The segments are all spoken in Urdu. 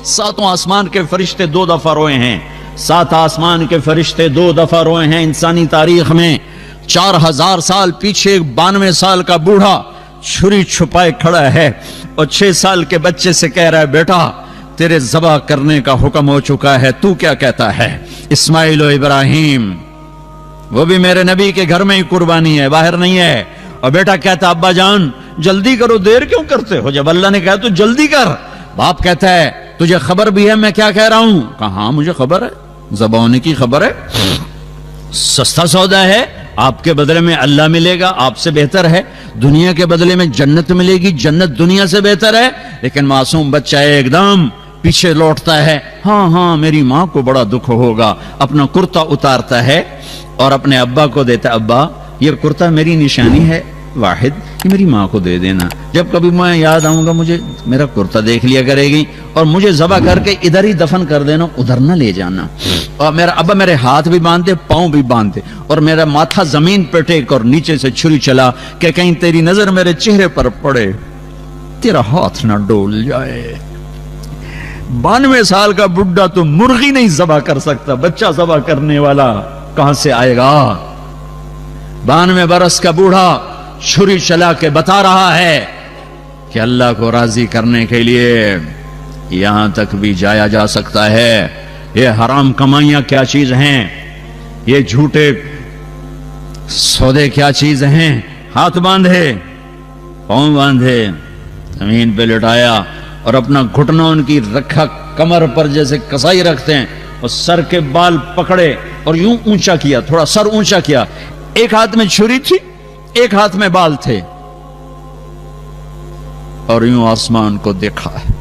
ساتوں آسمان کے فرشتے 2 دفعہ روئے ہیں، 7 آسمان کے فرشتے 2 دفعہ روئے ہیں انسانی تاریخ میں۔ 4000 سال پیچھے ایک 92 سال کا بوڑھا چھری چھپائے کھڑا ہے اور 6 سال کے بچے سے کہہ رہا ہے بیٹا تیرے ذبح کرنے کا حکم ہو چکا ہے، تو کیا کہتا ہے؟ اسماعیل و ابراہیم، وہ بھی میرے نبی کے گھر میں ہی قربانی ہے، باہر نہیں ہے۔ اور بیٹا کہتا ابا جان جلدی کرو، دیر کیوں کرتے ہو؟ جب اللہ نے کہا تو جلدی کر۔ باپ کہتا ہے تجھے خبر بھی ہے میں کیا کہہ رہا ہوں؟ کہا ہاں مجھے خبر ہے، ذبح ہونے کی خبر ہے، سستا سودا ہے، آپ کے بدلے میں اللہ ملے گا، آپ سے بہتر ہے، دنیا کے بدلے میں جنت ملے گی، جنت دنیا سے بہتر ہے۔ لیکن معصوم بچہ ایک دم پیچھے لوٹتا ہے، ہاں ہاں میری ماں کو بڑا دکھ ہوگا، اپنا کرتا اتارتا ہے اور اپنے ابا کو دیتا، ابا یہ کرتا میری نشانی ہے واحد، یہ میری ماں کو دے دینا، جب کبھی میں یاد آؤں گا مجھے میرا کرتا دیکھ لیا کرے گی، اور مجھے ذبح کر کے ادھر ہی دفن کر دینا، ادھر نہ لے جانا۔ اور میرا ابا میرے ہاتھ بھی باندھے پاؤں بھی باندھے اور میرا ماتھا زمین پہ ٹیک اور نیچے سے چھری چلا کہ کہیں تیری نظر میرے چہرے پر پڑے، تیرا ہاتھ نہ ڈول جائے۔ 92 سال کا بڈھا تو مرغی نہیں ذبح کر سکتا، بچہ ذبح کرنے والا کہاں سے آئے گا؟ 92 برس کا بوڑھا چھری چلا کے بتا رہا ہے کہ اللہ کو راضی کرنے کے لیے یہاں تک بھی جایا جا سکتا ہے۔ یہ حرام کمائیاں کیا چیز ہیں، یہ جھوٹے سودے کیا چیز ہیں؟ ہاتھ باندھے پاؤں باندھے زمین پہ لٹایا اور اپنا گھٹنا ان کی رکھا کمر پر جیسے کسائی رکھتے ہیں، اور سر کے بال پکڑے اور یوں اونچا کیا، تھوڑا سر اونچا کیا، ایک ہاتھ میں چھری تھی ایک ہاتھ میں بال تھے، اور یوں آسمان کو دیکھا ہے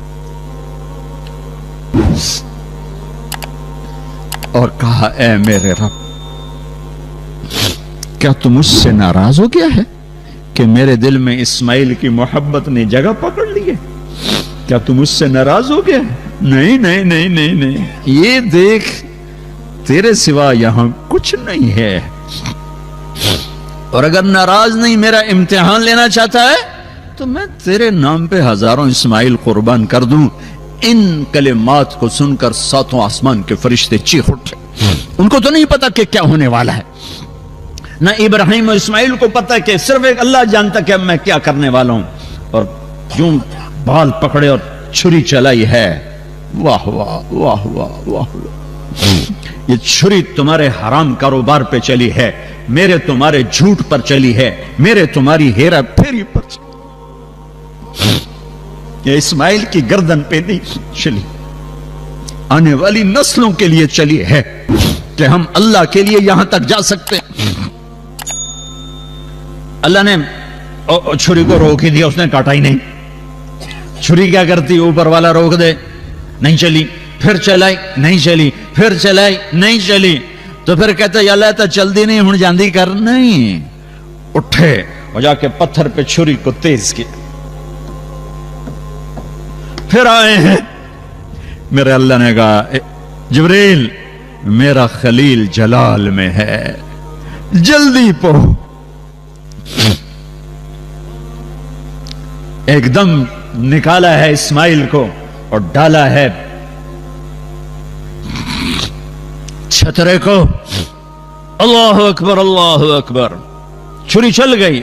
اور کہا اے میرے رب کیا تم مجھ سے ناراض ہو گیا ہے کہ میرے دل میں اسماعیل کی محبت نے جگہ پکڑ لی ہے؟ کیا تم مجھ سے ناراض ہو گیا؟ نہیں نہیں نہیں نہیں نہیں، یہ دیکھ تیرے سوا یہاں کچھ نہیں ہے، اور اگر ناراض نہیں میرا امتحان لینا چاہتا ہے تو میں تیرے نام پہ 1000 اسماعیل قربان کر دوں۔ ان کلمات کو سن کر 7 آسمان کے فرشتے چیخ اٹھے۔ ان کو تو نہیں پتا کہ کیا ہونے والا ہے، نہ ابراہیم اور اسماعیل کو پتا کہ صرف ایک اللہ جانتا کہ میں کیا کرنے والا ہوں، اور یوں بال پکڑے اور چھری چلائی ہے۔ واہ واہ واہ واہ واہ، یہ چھری تمہارے حرام کاروبار پہ چلی ہے، میرے تمہارے جھوٹ پر چلی ہے، میرے تمہاری ہیرا پھیری پر چلی، یہ اسماعیل کی گردن پہ نہیں چلی، آنے والی نسلوں کے لیے چلی ہے کہ ہم اللہ کے لیے یہاں تک جا سکتے ہیں۔ اللہ نے چھری کو روک ہی دیا، اس نے کاٹا ہی نہیں۔ چھری کیا کرتی؟ اوپر والا روک دے، نہیں چلی، پھر چلائی نہیں چلی، پھر چلائی نہیں چلی، تو پھر کہتے یا اللہ تا چل دی نہیں ہن جاندی کر، نہیں، اٹھے اور جا کے پتھر پہ چھری کو تیز کیا، پھر آئے ہیں۔ میرے اللہ نے کہا جبریل میرا خلیل جلال میں ہے، جلدی پہنچ۔ ایک دم نکالا ہے اسماعیل کو اور ڈالا ہے چھترے کو۔ اللہ اکبر اللہ اکبر، چھری چل گئی،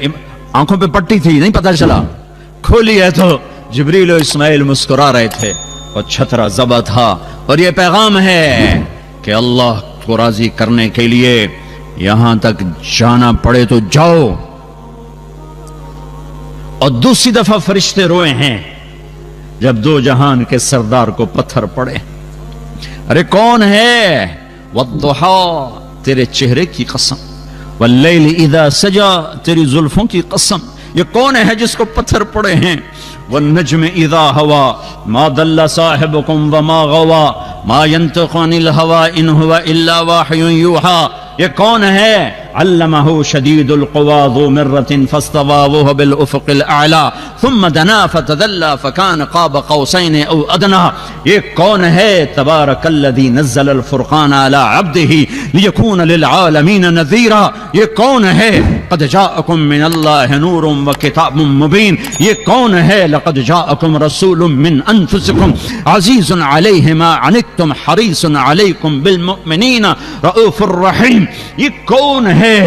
آنکھوں پہ پٹی تھی نہیں پتہ چلا، کھولی ہے تو جبریل و اسماعیل مسکرا رہے تھے اور چھترا ذبح تھا۔ اور یہ پیغام ہے کہ اللہ کو راضی کرنے کے لیے یہاں تک جانا پڑے تو جاؤ۔ اور دوسری دفعہ فرشتے روئے ہیں جب 2 جہان کے سردار کو پتھر پڑے۔ ارے کون ہے؟ والضحى تیرے چہرے کی قسم، واللیل اذا سجا تیری زلفوں کی قسم، یہ کون ہے جس کو پتھر پڑے ہیں؟ والنجم اذا ہوا ما ضل صاحبكم وما غوا ما ينطق عن الهوى ان هو الا وحی یوحى، یہ کون ہے؟ علمہ شدید القوى ذو مرة فاستوى وهو بالافق الاعلى ثم دنا فتدلى فكان قاب قوسين او ادنى، یہ کون ہے؟ تبارک الذی نزل الفرقان على عبده ليكون للعالمین نذیرا، یہ کون ہے؟ قد جاءکم من اللہ نور و کتاب مبین، یہ کون ہے؟ لقد جاءکم رسول من انفسکم عزیز علیہ ما عنتم حریص علیکم بالمؤمنین رؤوف الرحیم، یہ کون ہے؟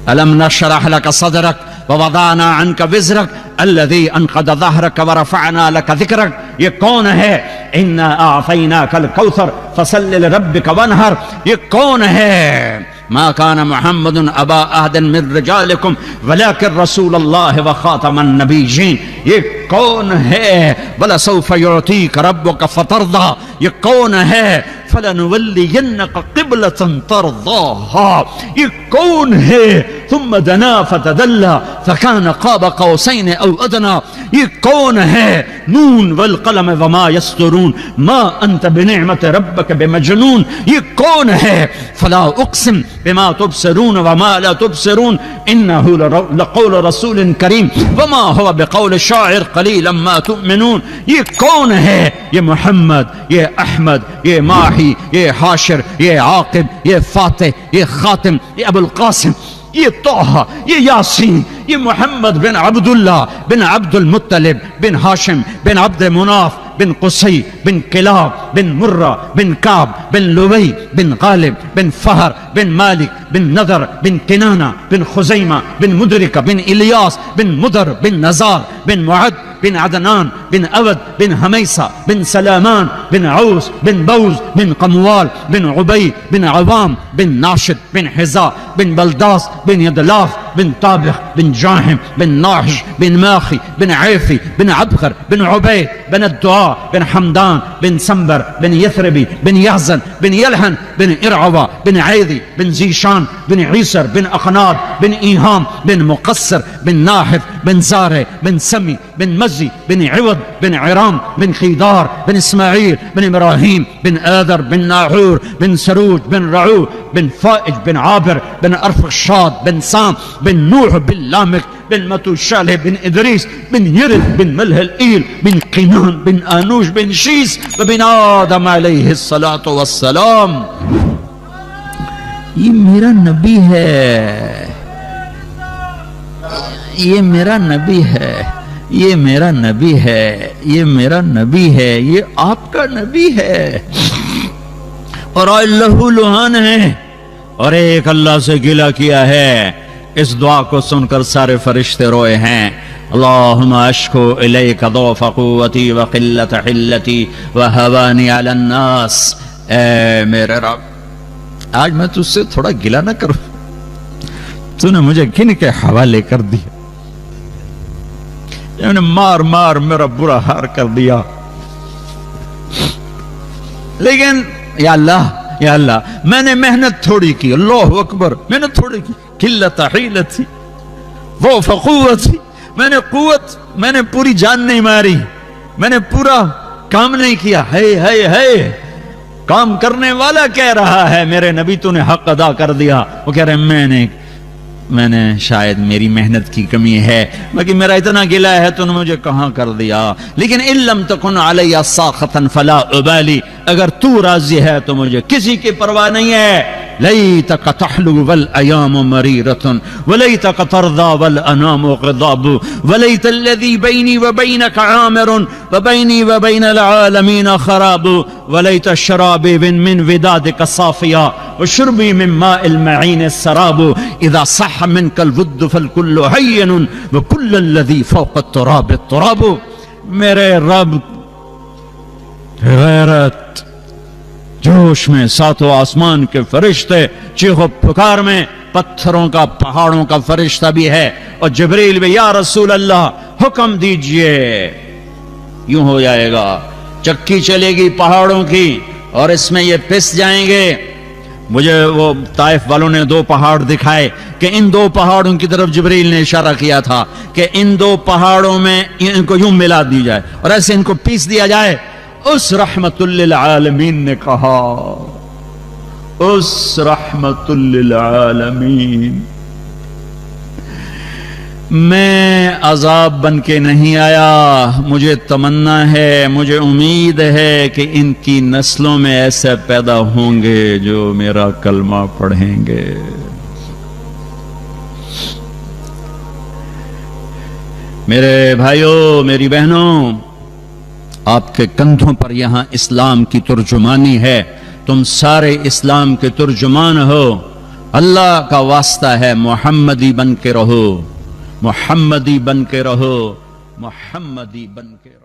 ألم نشرح لك صدرك ووضعنا عنك وزرك الذي أنقض ظهرك ورفعنا لك ذكرك، یہ کون ہے؟ إنا أعطيناك الكوثر فصل لربك وانحر، یہ کون ہے؟ ما كان محمد أبا أحد من رجالكم ولكن رسول الله وخاتم النبيين، یہ کون ہے؟ ولسوف يعطيك ربك فترضى، یہ کون ہے؟ فلنولينك قبلة ترضاها، یہ کون ہے؟ ثم دنا فتدلى فكان قاب قوسين أو أدنى، یہ کون ہے؟ نون والقلم وما يسطرون ما أنت بنعمة ربك بمجنون، یہ کون ہے؟ فلا أقسم بما تبصرون وما لا تبصرون إنه لقول رسول كريم وما هو بقول شاعر قليلا ما تؤمنون، یہ کون ہے؟ یہ محمد، یہ احمد، یہ ماہی، یہ حاشر، یہ عاقب، یہ فاتح، یہ خاتم، یہ ابو القاسم، یہ طه، یہ یاسین، یہ محمد بن عبداللہ بن عبد المطلب بن ہاشم بن عبد مناف بن قصی بن کلاب بن مرہ بن کعب بن لوی بن غالب بن فہر بن مالک بن نضر بن کنانہ بن خزیمہ بن مدرکہ بن الیاس بن مدر بن نزار بن معد بن عدنان بن أود بن هميسة بن سلامان بن عوس بن بوز بن قموال بن عبيد بن عوام بن ناشد بن حزاء بن بلداس بن يدلاف بن طابخ بن جاهم بن ناحج بن ماخي بن عيفي بن عبخر بن عبيد بن الدعاء بن حمدان بن سنبر بن يثربي بن يحزن بن يلحن بن إرعوى بن عيذي بن زيشان بن عيسر بن أخناد بن إيهام بن مقصر بن ناحف بن زارع بن سمي بن مزي بن عوض بن عرام بن خيدار بن إسماعيل بن إبراهيم بن آذر بن ناحور بن سروج بن رعو بن فائج بن عابر بن أرفخشاد بن سام بن نوح بن لامك بن متوشاله بن إدريس بن يرد بن ملهلئيل بن قنان بن آنوش بن شيس وبن آدم عليه الصلاة والسلام. یہ میرا نبی ہے، یہ میرا نبی ہے، یہ میرا نبی ہے، یہ میرا نبی ہے، یہ آپ کا نبی ہے. اور اللہ لوہان ہے اور ایک اللہ سے گلہ کیا ہے. اس دعا کو سن کر سارے فرشتے روئے ہیں. اللہم اشکو الیک ضعف قوتی وقلت حلتی وہوانی علی الناس. اے میرے رب، آج میں تجھ سے تھوڑا گلہ نہ کروں، تو نے مجھے کن کے حوالے کر دیا، نے مار مار میرا برا حال کر دیا. لیکن یا اللہ میں نے محنت تھوڑی کی، اللہ اکبر، محنت تھوڑی کی. قلت حیلتی ضعف قوتی، میں نے پوری جان نہیں ماری، میں نے پورا کام نہیں کیا. ہے کام کرنے والا کہہ رہا ہے میرے نبی تو نے حق ادا کر دیا. وہ کہہ رہے میں نے شاید میری محنت کی کمی ہے، لیکن میرا اتنا گلہ ہے تو نے مجھے کہاں کر دیا. لیکن ان لم تکن علی ساخطا فلا ابالی، اگر تو راضی ہے تو مجھے کسی کی پرواہ نہیں ہے. لیتک تحلو والایام مریرۃ ولیتک ترضى والانام غضاب ولیت الذی بینی وبینک عامر وبینی وبین العالمین خراب ولیت الشراب من ودادک صافیا وشربی من ماء المعین السراب اذا صح منك الود فالكل هين وكل الذي فوق التراب التراب. میرے رب غیرت جوش میں، ساتوں آسمان کے فرشتے چیخ و پکار میں، پتھروں کا پہاڑوں کا فرشتہ بھی ہے، اور جبریل بھی یا رسول اللہ حکم دیجئے. یوں ہو جائے گا، چکی چلے گی پہاڑوں کی اور اس میں یہ پس جائیں گے. مجھے وہ طائف والوں نے 2 پہاڑ دکھائے کہ ان 2 پہاڑوں کی طرف جبریل نے اشارہ کیا تھا کہ ان 2 پہاڑوں میں ان کو یوں ملا دی جائے اور ایسے ان کو پیس دیا جائے. اس رحمت للعالمین نے کہا، اس رحمت للعالمین میں عذاب بن کے نہیں آیا، مجھے تمنا ہے، مجھے امید ہے کہ ان کی نسلوں میں ایسے پیدا ہوں گے جو میرا کلمہ پڑھیں گے۔ میرے بھائیوں، میری بہنوں، آپ کے کندھوں پر یہاں اسلام کی ترجمانی ہے، تم سارے اسلام کے ترجمان ہو، اللہ کا واسطہ ہے، محمدی بن کے رہو، محمدی بن کے رہو، محمدی بن کے رہو۔